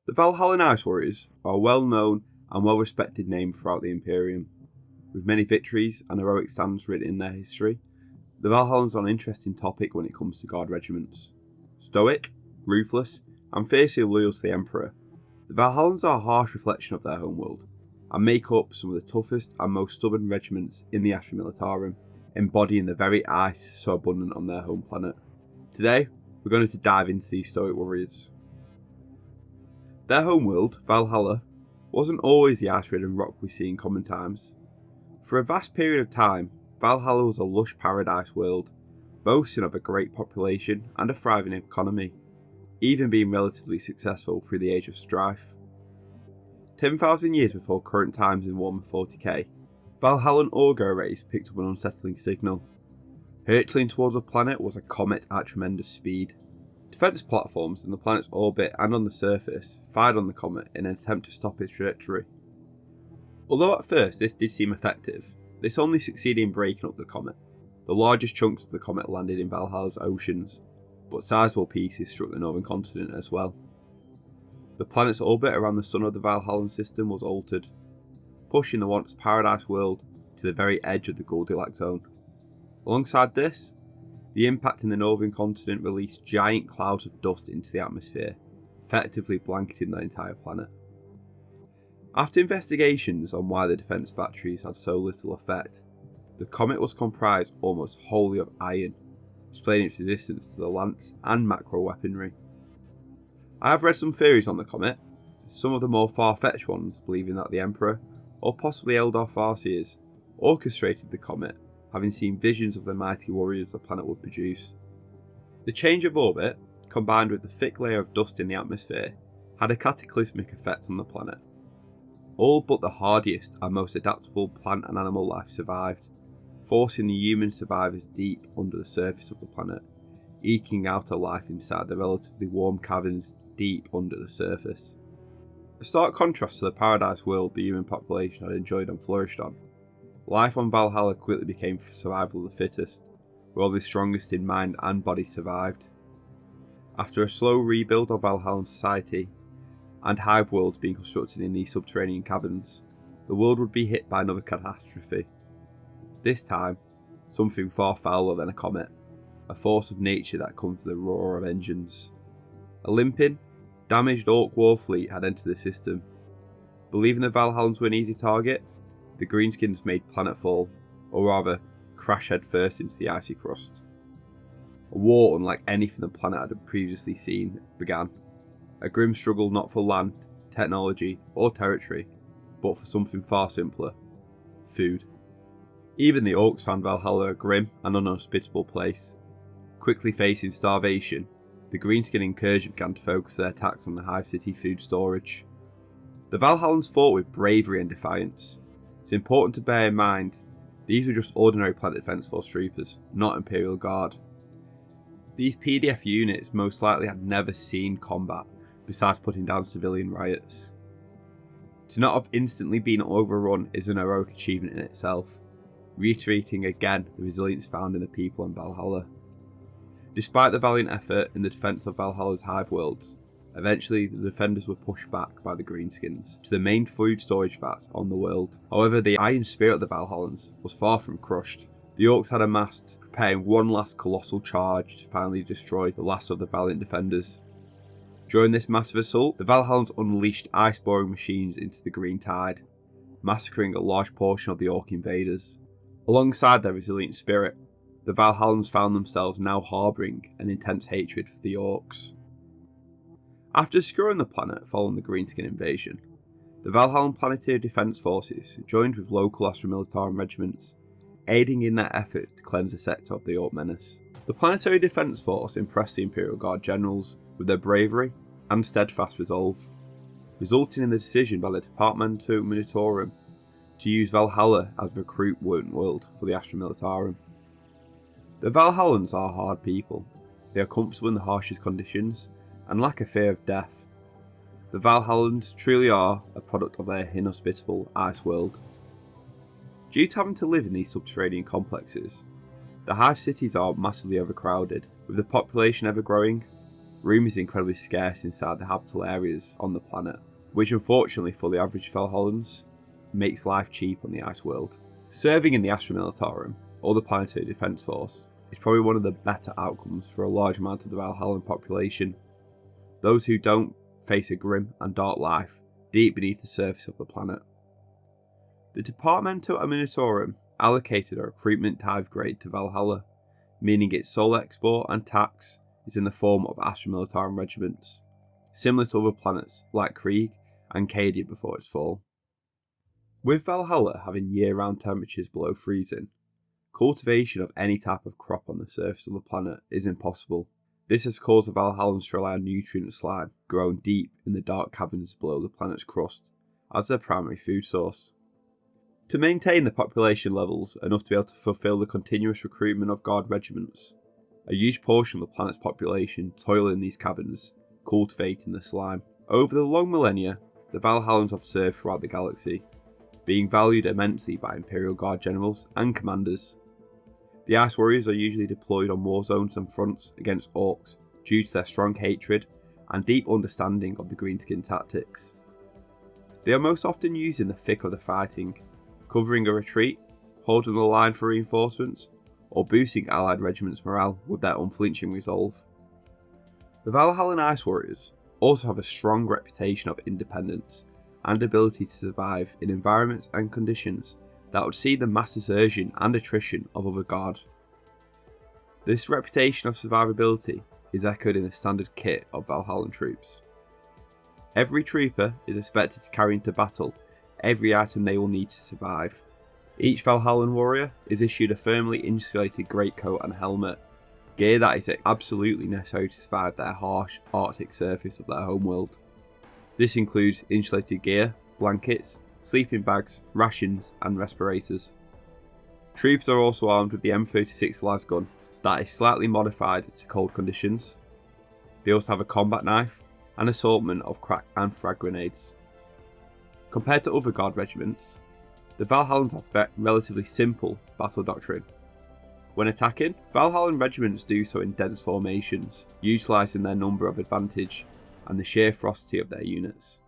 The Valhallan Ice Warriors are a well-known and well-respected name throughout the Imperium. With many victories and heroic stands written in their history, the Valhallans are an interesting topic when it comes to guard regiments. Stoic, ruthless, and fiercely loyal to the Emperor, the Valhallans are a harsh reflection of their homeworld, and make up some of the toughest and most stubborn regiments in the Astra Militarum, embodying the very ice so abundant on their home planet. Today, we're going to dive into these stoic warriors. Their homeworld, Valhalla, wasn't always the ice-ridden rock we see in common times. For a vast period of time, Valhalla was a lush paradise world, boasting of a great population and a thriving economy, even being relatively successful through the Age of Strife. 10,000 years before current times in Warhammer 40k, Valhallan augur rays picked up an unsettling signal. Hurtling towards the planet was a comet at tremendous speed. Defence platforms in the planet's orbit and on the surface fired on the comet in an attempt to stop its trajectory. Although at first this did seem effective, this only succeeded in breaking up the comet. The largest chunks of the comet landed in Valhalla's oceans, but sizable pieces struck the northern continent as well. The planet's orbit around the sun of the Valhallan system was altered, pushing the once paradise world to the very edge of the Goldilocks zone. Alongside this, the impact in the northern continent released giant clouds of dust into the atmosphere, effectively blanketing the entire planet. After investigations on why the defence batteries had so little effect, the comet was comprised almost wholly of iron, explaining its resistance to the lance and macro weaponry. I have read some theories on the comet, some of the more far-fetched ones believing that the Emperor, or possibly Eldar Farseers, orchestrated the comet, having seen visions of the mighty warriors the planet would produce. The change of orbit, combined with the thick layer of dust in the atmosphere, had a cataclysmic effect on the planet. All but the hardiest and most adaptable plant and animal life survived, forcing the human survivors deep under the surface of the planet, eking out a life inside the relatively warm caverns deep under the surface. A stark contrast to the paradise world the human population had enjoyed and flourished on. Life on Valhalla quickly became survival of the fittest, where the strongest in mind and body survived. After a slow rebuild of Valhallan society, and hive worlds being constructed in these subterranean caverns, the world would be hit by another catastrophe. This time, something far fouler than a comet, a force of nature that comes with the roar of engines. A limping, damaged Orc war fleet had entered the system. Believing the Valhallans were an easy target, the Greenskins made planetfall, or rather, crash headfirst into the icy crust. A war unlike anything the planet had previously seen began. A grim struggle not for land, technology, or territory, but for something far simpler: food. Even the Orcs found Valhalla a grim and unhospitable place. Quickly facing starvation, the Greenskin incursion began to focus their attacks on the Hive City food storage. The Valhallans fought with bravery and defiance. It's important to bear in mind, these were just ordinary Planet Defence Force troopers, not Imperial Guard. These PDF units most likely had never seen combat, besides putting down civilian riots. To not have instantly been overrun is an heroic achievement in itself, reiterating again the resilience found in the people in Valhalla. Despite the valiant effort in the defence of Valhalla's hive worlds, eventually the defenders were pushed back by the Greenskins to the main food storage vats on the world. However, the iron spirit of the Valhallans was far from crushed. The Orcs had amassed, preparing one last colossal charge to finally destroy the last of the valiant defenders. During this massive assault, the Valhallans unleashed ice-boring machines into the green tide, massacring a large portion of the Orc invaders. Alongside their resilient spirit, the Valhallans found themselves now harbouring an intense hatred for the Orcs. After securing the planet following the Greenskin invasion, the Valhallan Planetary Defence Forces joined with local Astra Militarum regiments, aiding in their efforts to cleanse the sector of the Orc menace. The Planetary Defence Force impressed the Imperial Guard generals with their bravery and steadfast resolve, resulting in the decision by the Warhammer Militarum to use Valhalla as the recruitment world for the Astra Militarum. The Valhallans are hard people. They are comfortable in the harshest conditions and lack a fear of death. The Valhallans truly are a product of their inhospitable ice world. Due to having to live in these subterranean complexes, the hive cities are massively overcrowded, with the population ever growing. room is incredibly scarce inside the habitable areas on the planet, which unfortunately for the average Valhallans makes life cheap on the ice world. Serving in the Astra Militarum, or the Planetary Defence Force, is probably one of the better outcomes for a large amount of the Valhallan population. Those who don't face a grim and dark life deep beneath the surface of the planet. The Departmentum Militarum allocated a recruitment tithe grade to Valhalla, meaning its sole export and tax is in the form of Astra Militarum regiments, similar to other planets like Krieg and Cadia before its fall. With Valhalla having year-round temperatures below freezing, cultivation of any type of crop on the surface of the planet is impossible. This has caused the Valhallans to rely on nutrient slime grown deep in the dark caverns below the planet's crust as their primary food source. To maintain the population levels enough to be able to fulfill the continuous recruitment of guard regiments, a huge portion of the planet's population toil in these caverns, cultivating the slime. Over the long millennia, the Valhallans have served throughout the galaxy, being valued immensely by Imperial Guard generals and commanders. The Ice Warriors are usually deployed on war zones and fronts against orcs due to their strong hatred and deep understanding of the greenskin tactics. They are most often used in the thick of the fighting, covering a retreat, holding the line for reinforcements, or boosting allied regiments' morale with their unflinching resolve. The Valhallan Ice Warriors also have a strong reputation of independence and ability to survive in environments and conditions that would see the mass desertion and attrition of other guard. This reputation of survivability is echoed in the standard kit of Valhallan troops. Every trooper is expected to carry into battle every item they will need to survive. Each Valhallan warrior is issued a firmly insulated greatcoat and helmet, gear that is absolutely necessary to survive their harsh Arctic surface of their homeworld. This includes insulated gear, blankets, sleeping bags, rations and respirators. Troops are also armed with the M36 lasgun that is slightly modified to cold conditions. They also have a combat knife, an assortment of crack and frag grenades. Compared to other guard regiments, the Valhallans have relatively simple battle doctrine. When attacking, Valhallan regiments do so in dense formations, utilising their number of advantage and the sheer ferocity of their units.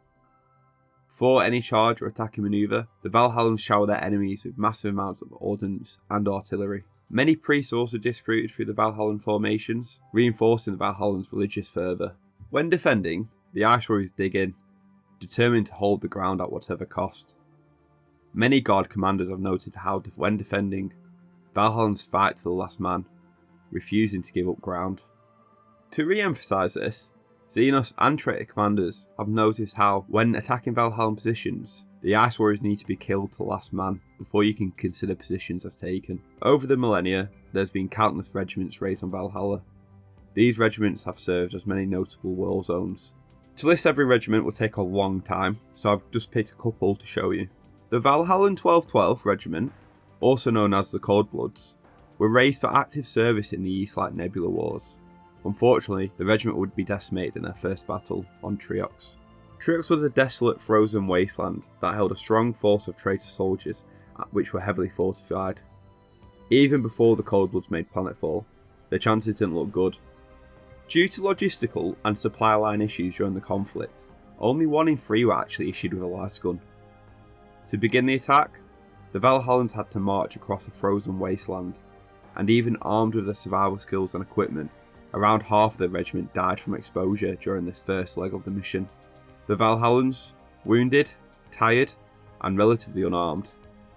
For any charge or attacking manoeuvre, the Valhallans shower their enemies with massive amounts of ordnance and artillery. Many priests are also distributed through the Valhallan formations, reinforcing the Valhallans' religious fervour. When defending, the Ice Warriors dig in, determined to hold the ground at whatever cost. Many guard commanders have noted how, when defending, Valhallans fight to the last man, refusing to give up ground. To re-emphasise this, Xenos and traitor commanders have noticed how, when attacking Valhallan positions, the Ice Warriors need to be killed to the last man before you can consider positions as taken. Over the millennia, there's been countless regiments raised on Valhalla. These regiments have served as many notable war zones. To list every regiment will take a long time, so I've just picked a couple to show you. The Valhallan 1212th Regiment, also known as the Cold Bloods, were raised for active service in the Eastlight Nebula Wars. Unfortunately, the regiment would be decimated in their first battle on Triox. Triox was a desolate frozen wasteland that held a strong force of traitor soldiers, which were heavily fortified. Even before the Cold Bloods made planetfall, their chances didn't look good. Due to logistical and supply line issues during the conflict, only 1 in 3 were actually issued with a lasgun. To begin the attack, the Valhallans had to march across a frozen wasteland, and even armed with their survival skills and equipment, around half of the regiment died from exposure during this first leg of the mission. The Valhallans, wounded, tired, and relatively unarmed,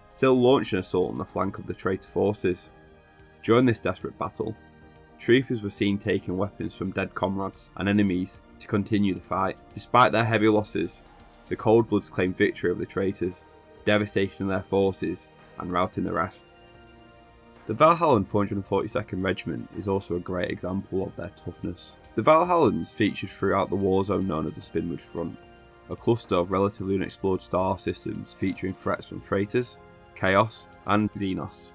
still launched an assault on the flank of the traitor forces. During this desperate battle, troopers were seen taking weapons from dead comrades and enemies to continue the fight. Despite their heavy losses, the Cold Bloods claimed victory over the traitors, devastating their forces and routing the rest. The Valhallan 442nd Regiment is also a great example of their toughness. The Valhallans featured throughout the war zone known as the Spinwood Front, a cluster of relatively unexplored star systems featuring threats from traitors, chaos and Xenos.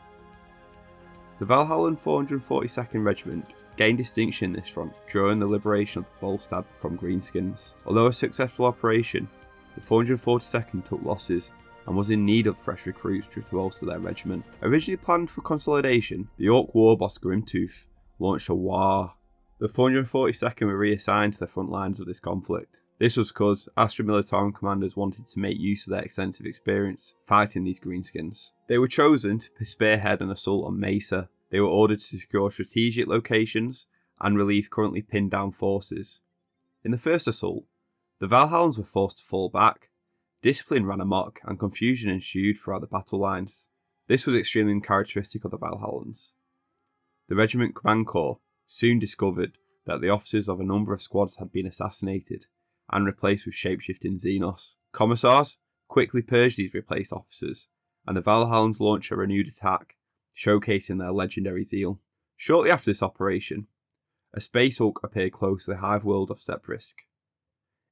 The Valhallan 442nd Regiment gained distinction in this front during the liberation of Volstad from Greenskins. Although a successful operation, the 442nd took losses and was in need of fresh recruits to bolster their regiment. Originally planned for consolidation, the Orc war boss Grimtooth launched a war The 442nd were reassigned to the front lines of this conflict. This was because Astra Militarum commanders wanted to make use of their extensive experience fighting these greenskins. They were chosen to spearhead an assault on Mesa. They were ordered to secure strategic locations and relieve currently pinned down forces. In the first assault, the Valhallans were forced to fall back. Discipline ran amok and confusion ensued throughout the battle lines. This was extremely uncharacteristic of the Valhallans. The regiment command corps soon discovered that the officers of a number of squads had been assassinated and replaced with shape-shifting Xenos. Commissars quickly purged these replaced officers, and the Valhallans launched a renewed attack, showcasing their legendary zeal. Shortly after this operation, a Space Hulk appeared close to the hive world of Seprisk.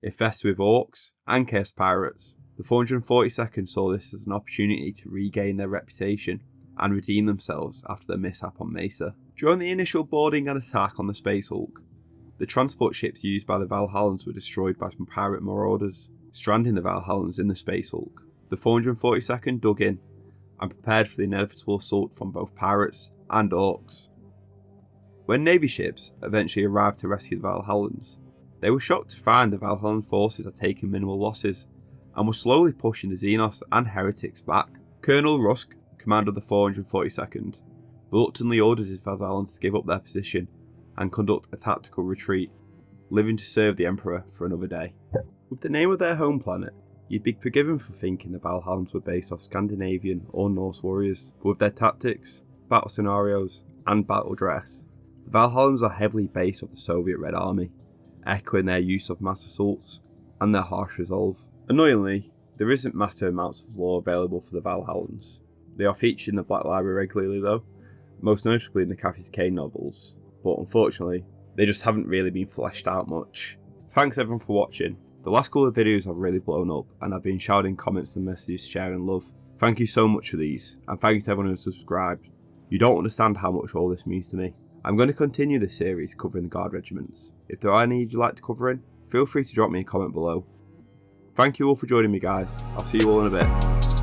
Infested with orcs and chaos pirates, the 442nd saw this as an opportunity to regain their reputation and redeem themselves after their mishap on Mesa. During the initial boarding and attack on the Space Hulk, the transport ships used by the Valhallans were destroyed by some pirate marauders, stranding the Valhallans in the Space Hulk. The 442nd dug in and prepared for the inevitable assault from both pirates and orcs. When Navy ships eventually arrived to rescue the Valhallans, they were shocked to find the Valhallan forces had taken minimal losses and were slowly pushing the Xenos and heretics back. Colonel Rusk, commander of the 442nd, reluctantly ordered his Valhallans to give up their position and conduct a tactical retreat, living to serve the Emperor for another day. With the name of their home planet, you'd be forgiven for thinking the Valhallans were based off Scandinavian or Norse warriors, but with their tactics, battle scenarios, and battle dress, the Valhallans are heavily based off the Soviet Red Army, echoing their use of mass assaults and their harsh resolve. Annoyingly, there isn't massive amounts of lore available for the Valhallans. They are featured in the Black Library regularly though, most notably in the Cathy Kane novels, but unfortunately, they just haven't really been fleshed out much. Thanks everyone for watching. The last couple of videos have really blown up and I've been shouting comments and messages sharing love. Thank you so much for these, and thank you to everyone who subscribed. You don't understand how much all this means to me. I'm going to continue this series covering the Guard regiments. If there are any you'd like to cover in, feel free to drop me a comment below. Thank you all for joining me guys, I'll see you all in a bit.